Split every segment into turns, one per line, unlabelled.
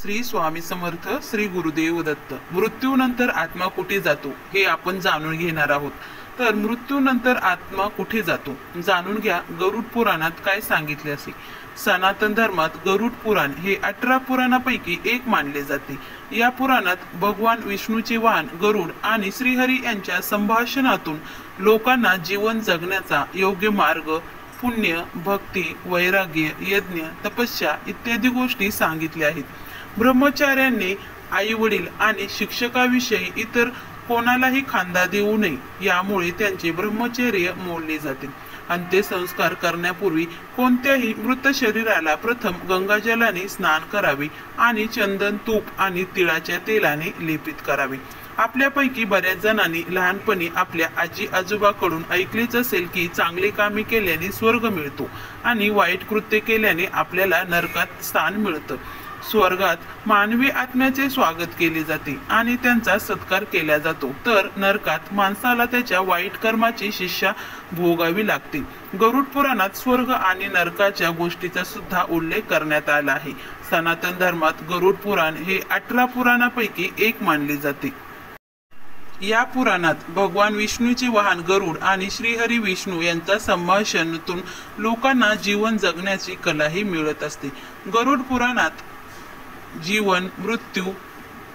श्री स्वामी समर्थ, श्री गुरुदेव दत्त। मृत्यूनंतर आत्मा कुठे जातो हे आपण जाणून घेणार आहोत। तर मृत्यूनंतर आत्मा कुठे जातो जाणून घ्या। गरुड पुराणात काय सांगितले असे? सनातन धर्मात गरुड पुराण हे 18 पुराणापैकी एक मानले जाते। या पुराणात भगवान विष्णूचे वाहन गरुड आणि श्रीहरी यांच्या संभाषणातून लोकांना जीवन जगण्याचा योग्य मार्ग, पुण्य, भक्ती, वैराग्य, यज्ञ, तपस्या इत्यादी गोष्टी सांगितल्या आहेत। ब्रह्मचार्यांनी आई वडील आणि शिक्षकाविषयी इतर कोणालाही खांदा देऊ नये, यामुळे त्यांचे ब्रह्मचर्य मोडले जाते। अंत्यसंस्कार करण्यापूर्वी कोणत्याही मृत शरीराला प्रथम गंगाजलाने स्नान करावे आणि चंदन, तूप आणि तिळाच्या तेलाने लेपित करावे। आपल्यापैकी बऱ्याच जणांनी लहानपणी आपल्या आजी आजोबाकडून ऐकलेच असेल की चांगली कामे केल्याने स्वर्ग मिळतो आणि वाईट कृत्य केल्याने आपल्याला नरकात स्थान मिळतं। स्वर्गात मानवी आत्म्याचे स्वागत केले जाते आणि त्यांचा सत्कार केला जातो, तर नरकात माणसाला त्याच्या वाईट कर्माची शिक्षा भोगावी लागते। गरुड पुराणात स्वर्ग आणि नरकाच्या गोष्टीचा सुद्धा उल्लेख करण्यात आला आहे। सनातन धर्मात गरुड पुराण हे 18 पुराणापैकी एक मानले जाते। या पुराणात भगवान विष्णूचे वाहन गरुड आणि श्रीहरी विष्णू यांच्या संभाषणातून लोकांना जीवन जगण्याची कलाही मिळत असते। गरुड पुराणात जीवन, मृत्यू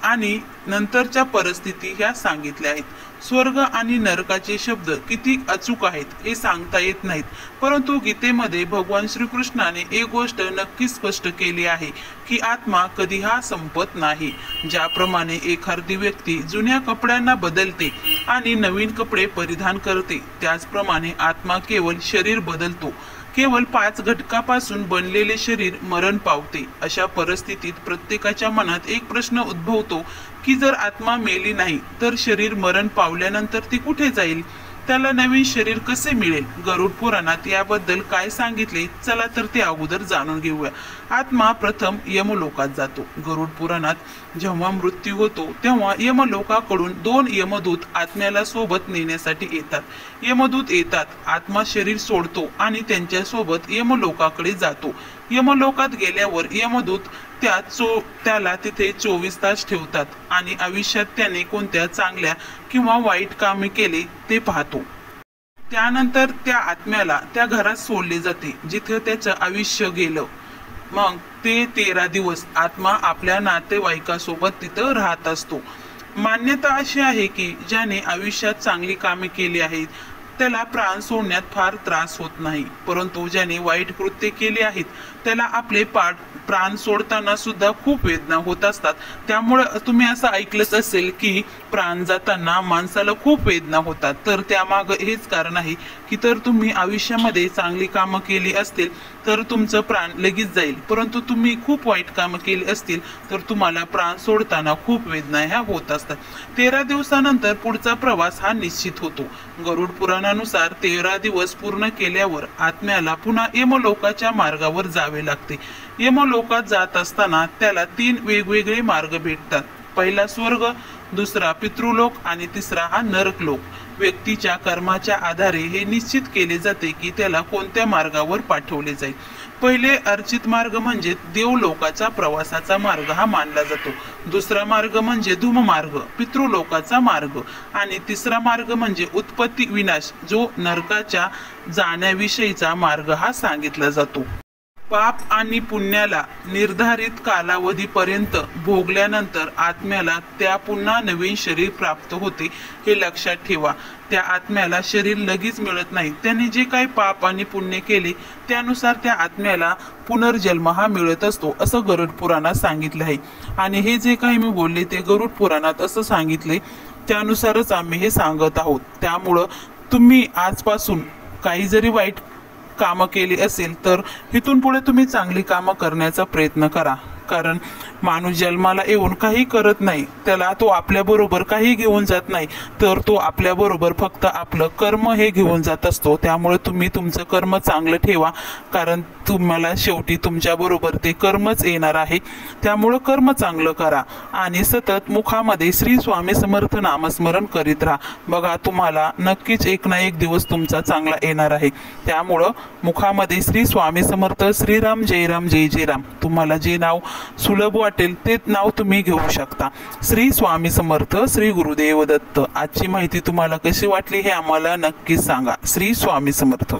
आणि नंतरच्या परिस्थिती ह्या सांगितल्या आहेत। स्वर्ग आणि नरकाचे शब्द किती अचूक आहेत हे सांगता येत नाहीत, परंतु गीतेमध्ये भगवान श्रीकृष्णाने एक गोष्ट नक्की स्पष्ट केली आहे की आत्मा कधी संपत नाही। ज्याप्रमाणे एखादी व्यक्ती जुन्या कपड्यांना बदलते आणि नवीन कपडे परिधान करते, त्याचप्रमाणे आत्मा केवळ शरीर बदलतो। केवळ 5 घटकापासून बनलेले शरीर मरण पावते। अशा परिस्थितीत प्रत्येकाच्या मनात एक प्रश्न उद्भवतो की जर आत्मा मेली नाही तर शरीर मरण पावल्यानंतर ती कुठे जाईल? त्याला नवीन शरीर कसे मिळेल? गरुड पुराणात याबद्दल काय सांगितले, चला तर ते अगोदर जाणून घेऊया। आत्मा प्रथम यमलोकात जातो। गरुड पुराणात जेव्हा मृत्यू होतो तेव्हा यमलोकाकडून 2 यमदूत आत्म्याला सोबत नेण्यासाठी येतात। यमदूत येतात, आत्मा शरीर सोडतो आणि त्यांच्या सोबत यमलोकाकडे जातो। यमलोकात गेल्यावर यमदूत त्याला तिथे 24 तास ठेवतात आणि आयुष्यात त्याने कोणत्या चांगल्या किंवा वाईट कामे केले ते पाहतो। त्यानंतर त्या आत्म्याला त्या घरात सोडले जाते जिथे त्याचं आयुष्य गेलं। मग ते 13 दिवस आत्मा आपल्या नातेवाईकासोबत तिथं राहत असतो। मान्यता अशी आहे की ज्याने आयुष्यात चांगली कामे केली आहेत त्याला प्राण सोडण्यात फार त्रास होत नाही, परंतु ज्याने वाईट कृत्य केले आहेत त्याला आपले प्राण सोडताना सुद्धा खूप वेदना होत असतात। त्यामुळे तुम्ही असं ऐकलंच असेल की प्राण जाताना माणसाला खूप वेदना होतात, तर त्यामागे हेच कारण आहे की तर तुम्ही आयुष्यामध्ये चांगली कामं केली असतील तर तुमचं प्राण लगेच जाईल, परंतु तुम्ही खूप वाईट कामं केली असतील तर तुम्हाला प्राण सोडताना खूप वेदना ह्या होत असतात। 13 दिवसानंतर पुढचा प्रवास हा निश्चित होतो। गरुड पुराणानुसार 13 दिवस पूर्ण केल्यावर आत्म्याला पुन्हा यमलोकाच्या मार्गावर जावे लागते। यमलोकात जात असताना त्याला 3 वेगवेगळे मार्ग भेटतात। पहिला स्वर्ग, दुसरा पितृलोक आणि तिसरा हा नरकलोक। व्यक्तीच्या कर्माच्या आधारे हे निश्चित केले जाते की त्याला कोणत्या मार्गावर पाठवले जाईल। पहिले अर्चित मार्ग म्हणजे देवलोकाचा प्रवासाचा मार्ग हा मानला जातो। दुसरा मार्ग म्हणजे धूम मार्ग, पितृलोकाचा मार्ग आणि तिसरा मार्ग म्हणजे उत्पत्ती विनाश, जो नरकाच्या जाण्याविषयीचा मार्ग हा सांगितला जातो। पाप आणि पुण्याला निर्धारित कालावधीपर्यंत भोगल्यानंतर आत्म्याला त्या पुन्हा नवीन शरीर प्राप्त होते, हे लक्षात ठेवा। त्या आत्म्याला शरीर लगेच मिळत नाही। त्याने जे काही पाप आणि पुण्य केले त्यानुसार त्या आत्म्याला पुनर्जन्म हा मिळत असतो, असं गरुड पुराणात सांगितले आहे। आणि हे जे काही मी बोलले ते गरुड पुराणात असं सांगितले, त्यानुसारच आम्ही हे सांगत आहोत। त्यामुळं तुम्ही आजपासून काही जरी वाईट कामं केली असेल तर इथून पुढे तुम्ही चांगली कामं करण्याचा प्रयत्न करा, कारण माणूस जन्माला येऊन काही करत नाही, त्याला तो आपल्या बरोबर काही घेऊन जात नाही, तर तो आपल्या बरोबर फक्त आपलं कर्म हे घेऊन जात असतो। त्यामुळे तुम्ही तुमचं कर्म चांगलं ठेवा, कारण तुम्हाला शेवटी तुमच्या बरोबर ते कर्मच येणार आहे। त्यामुळे कर्म चांगलं करा आणि सतत मुखामध्ये श्री स्वामी समर्थ नामस्मरण करीत राहा। बघा, तुम्हाला नक्कीच एक ना एक दिवस तुमचा चांगला येणार आहे। त्यामुळे मुखामध्ये श्री स्वामी समर्थ, श्रीराम जय राम जय जय राम, तुम्हाला जे नाव सुलभ वाटेल ते नाव तुम्ही घेऊ शकता. श्री स्वामी समर्थ. श्री गुरुदेव दत्त. आजची माहिती तुम्हाला कशी वाटली हे आम्हाला नक्कीच सांगा. श्री स्वामी समर्थ.